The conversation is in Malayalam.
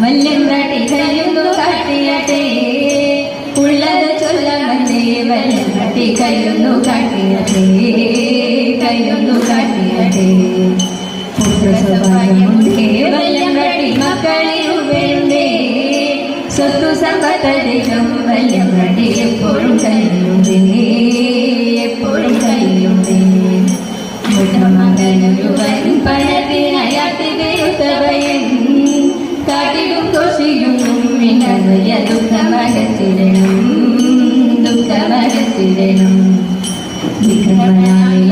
വല്യങ്കാട്ടി കയ്യൊന്നു കാട്ടിയട്ടെ ഉള്ളത് ചൊല്ലമല്ലേ വല്യങ്കാട്ടി കയ്യൊന്നു കാട്ടിയട്ടെ കയ്യൊന്നു കാട്ടിയട്ടെ പുത്രസ്വഭാവമുണ്ടേ വല്യങ്കാട്ടി മക്കളിലുവേണ്ടേ സ്വത്തു സമ്പത്തധികം വല്യങ്കാട്ടി എപ്പോഴും കയ്യിലുണ്ടേ എപ്പോഴും കയ്യിലുണ്ടേ മകനൊരുവൻ പണത്തിനയാട്ടി വിരുദ്ധവയൻ കാട്ടിലും കോശിയൊന്നും മിന്നവയ ദുഃഖമകത്തിരണം ദുഃഖമകത്തിരണം വിക്രമനായ